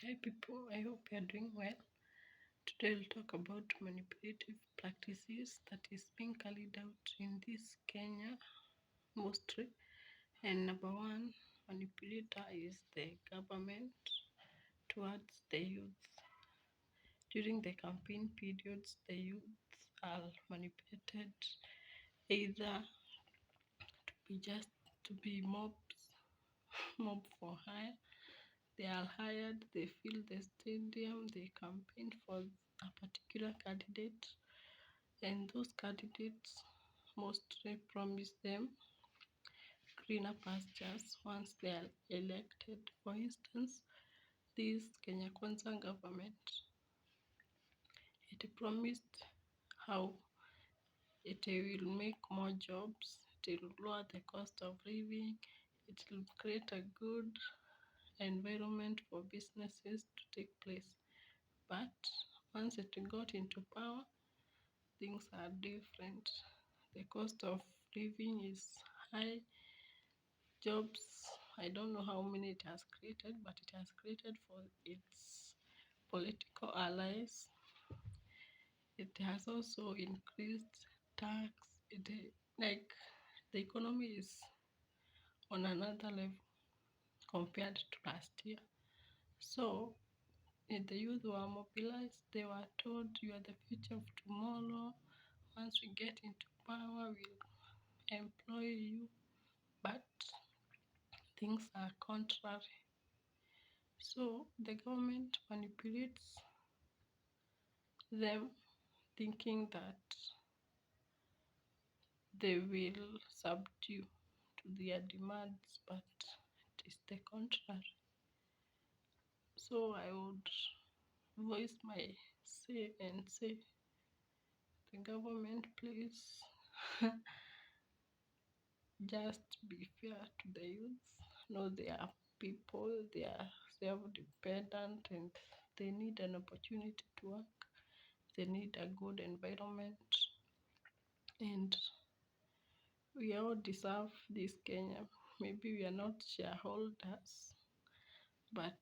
Hi people, I hope you are doing well. Today we'll talk about manipulative practices that is being carried out in this Kenya mostly. And number one manipulator is the government towards the youth. During the campaign periods, the youth are manipulated either to be mob for hire. They are hired, they fill the stadium, they campaign for a particular candidate, and those candidates mostly promise them greener pastures once they are elected. For instance, this Kenya Kwanza government, it promised how it will make more jobs, it will lower the cost of living, it will create a good environment for businesses to take place. But once it got into power, things are different. The cost of living is high. Jobs, I don't know how many it has created, but it has created for its political allies. It has also increased tax. Like the economy is on another level compared to last year. So the youth were mobilized. They were told, you are the future of tomorrow. Once we get into power, we'll employ you. But things are contrary. So the government manipulates them thinking that they will subdue to their demands, but it is the contrary. So I would voice my say and say, the government, please just be fair to the youth. No, they are people, they are self-dependent, and they need an opportunity to work. They need a good environment, and we all deserve this Kenya. Maybe we are not shareholders, but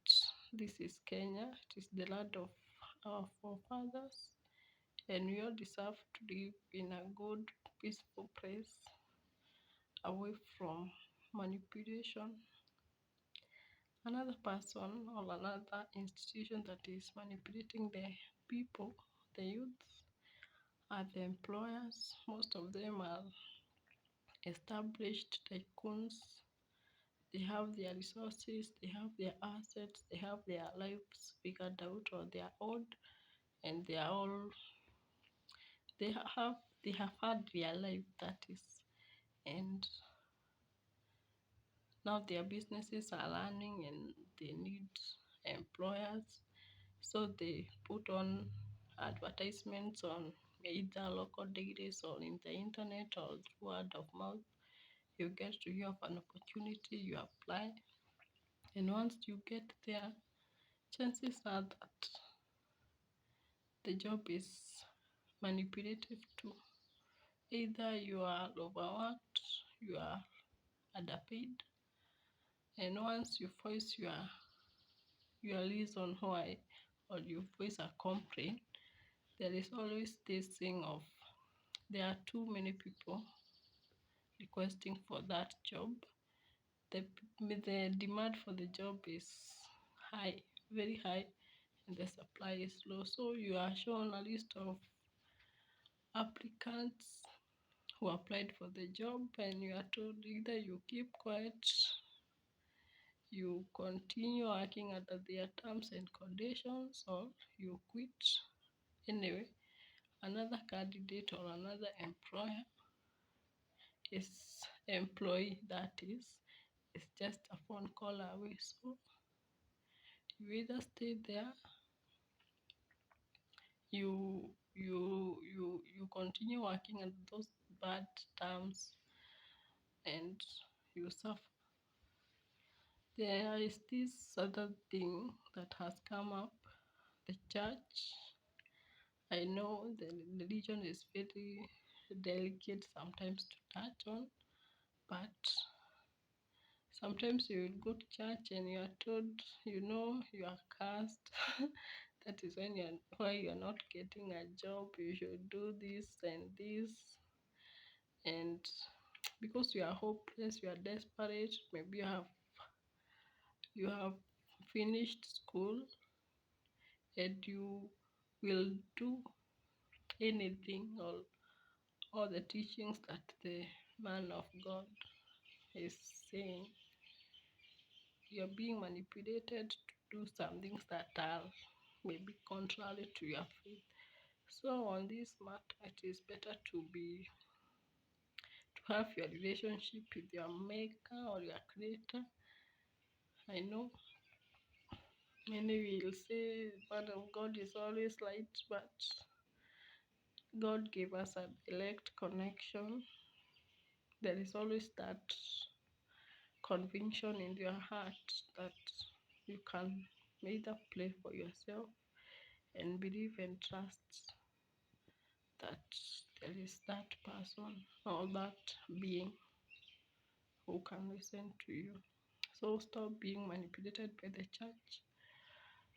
this is Kenya. It is the land of our forefathers, and we all deserve to live in a good, peaceful place away from manipulation. Another person or another institution that is manipulating the people, the youth, are the employers. Most of them are established tycoons. They have their resources, they have their assets, they have their lives figured out, or they are old, and they are all they have had their life, that is, and now their businesses are running and they need employers. So they put on advertisements on either local dailies or in the internet or through word of mouth. You get to hear of an opportunity, you apply, and once you get there, chances are that the job is manipulative too. Either you are overworked, you are underpaid, and once you voice your reason why, or you voice a complaint, there is always this thing of there are too many people requesting for that job. The demand for the job is high, very high, and the supply is low. So you are shown a list of applicants who applied for the job, and you are told either you keep quiet, you continue working under their terms and conditions, or you quit. Anyway, another candidate or another employee that is just a phone call away. So you either stay there, you continue working under those bad terms, and you suffer. There is this other thing that has come up, the church. I know the religion is very delicate sometimes to touch on, but Sometimes you will go to church and you are told, you are cursed. That is why you are not getting a job. You should do this and this. And because you are hopeless, you are desperate, maybe you have finished school and you will do anything, all the teachings that the man of God is saying. You're being manipulated to do some things that are maybe contrary to your faith. So on this matter, it is better to have your relationship with your maker or your creator. I know many will say word of God is always light, but God gave us an elect connection. There is always that conviction in your heart that you can either play for yourself and believe and trust that there is that person or that being who can listen to you. So stop being manipulated by the church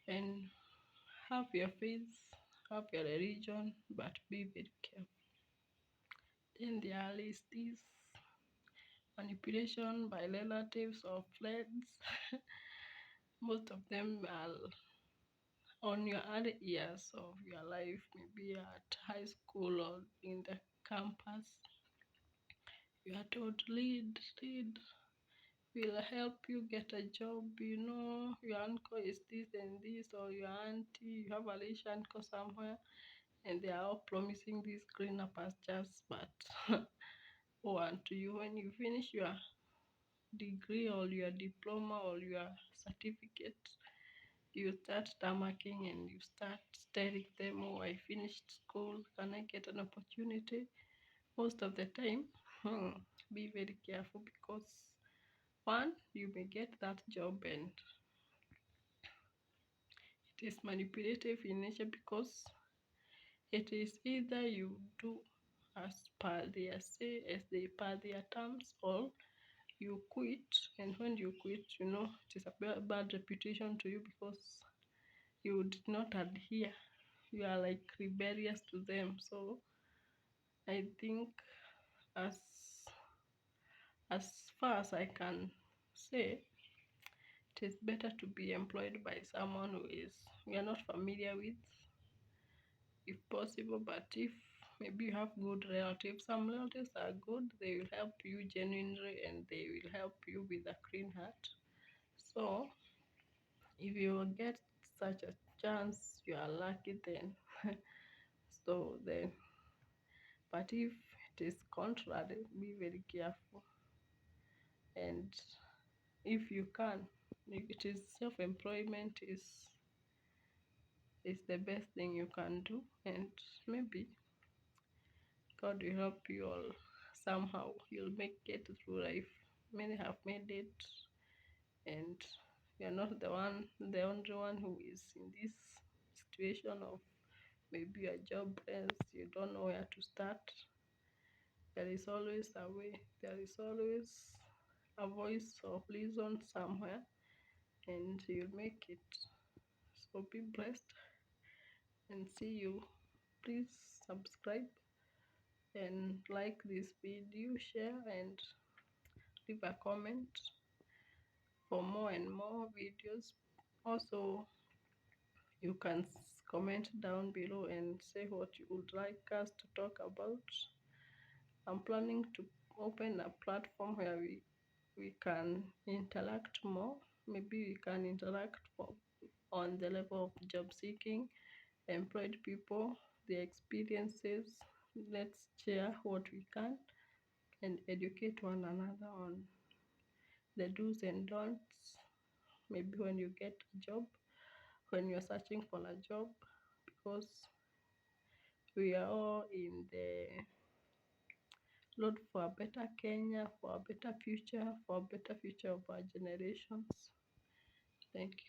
and have your faith, have your religion, but be very careful. Then there is this manipulation by relatives or friends. Most of them are on your early years of your life, maybe at high school or in the campus. You are told, lead, will help you get a job. Your uncle is this and this, or your auntie, you have a rich uncle somewhere, and they are all promising these greener pastures. But oh, and to you, when you finish your degree or your diploma or your certificate, you start stomaching and you start telling them, oh, I finished school, can I get an opportunity? Most of the time, be very careful, because one, you may get that job and it is manipulative in nature, because it is either you do as per their say, as they per their terms, or you quit. And when you quit, it is a bad reputation to you, because you did not adhere. You are like rebellious to them. So I think as as far as I can say, it is better to be employed by someone who is we are not familiar with, if possible. But if maybe you have good relatives, some relatives are good, they will help you genuinely and they will help you with a clean heart. So if you get such a chance, you are lucky then. So then, but if it is contrary, be very careful. And if you can, if it is self-employment is the best thing you can do, and maybe God will help you all somehow. You'll make it through life. Many have made it, and you're not the only one who is in this situation of maybe you're jobless, you don't know where to start. There is always a way. There is always a voice of reason somewhere, and you'll make it. So be blessed and see you. Please subscribe and like this video, share, and leave a comment for more and more videos. Also, you can comment down below and say what you would like us to talk about. I'm planning to open a platform where we can interact more. Maybe we can interact on the level of job seeking, employed people, their experiences. Let's share what we can and educate one another on the do's and don'ts. Maybe when you get a job, when you're searching for a job, because we are all in the load for a better Kenya, for a better future, for a better future of our generations. Thank you.